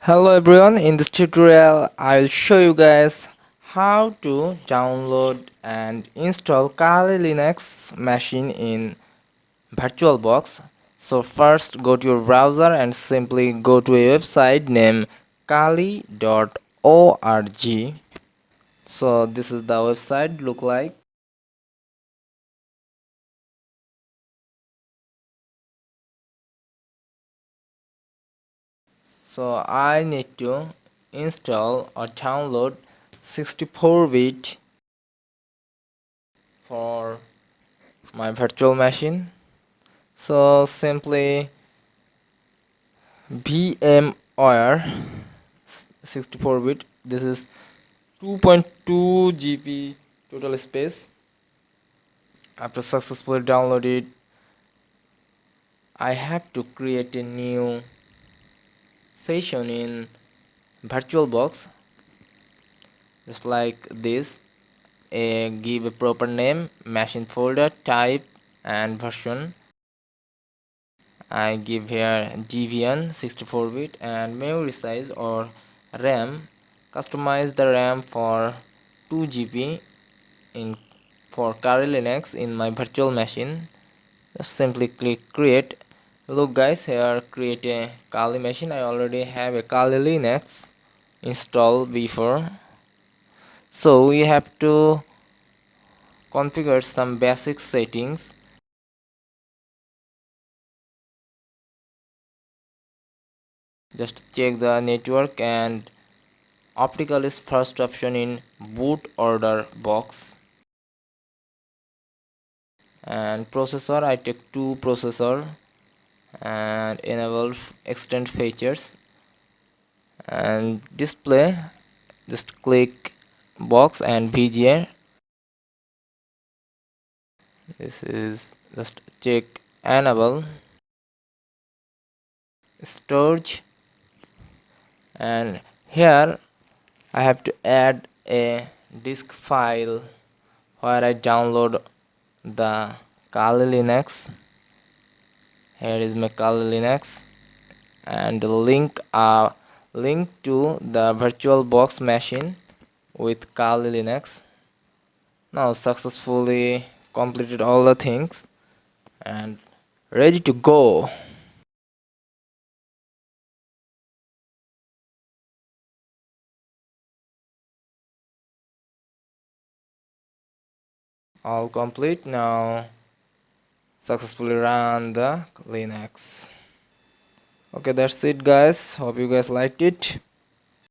Hello everyone, in this tutorial I'll show you guys how to download and install Kali Linux machine in VirtualBox. So first go to your browser and simply go to a website named kali.org. So this is the website look like. So I need to install or download 64-bit for my virtual machine. So simply VMware 64-bit. This is 2.2 GB total space. After successfully downloaded, I have to create a new session in VirtualBox, just like this. Give a proper name, machine folder, type, and version. I give here GVN 64-bit and memory size or RAM. Customize the RAM for 2 GB in for Kali Linux in my virtual machine. Just simply click create. Look guys, here create a Kali machine. I already have a Kali Linux installed before, so we have to configure some basic settings. Just check the network, and optical is first option in boot order box. And processor, I take 2 processor and enable extend features. And display, just click box and VGA. This is just check enable storage, and here I have to add a disk file where I download the Kali Linux. Here is my Kali Linux, and link to the VirtualBox machine with Kali Linux. Now successfully completed all the things and ready to go. All complete. Now successfully run the Linux. Okay, that's it guys, hope you guys liked it.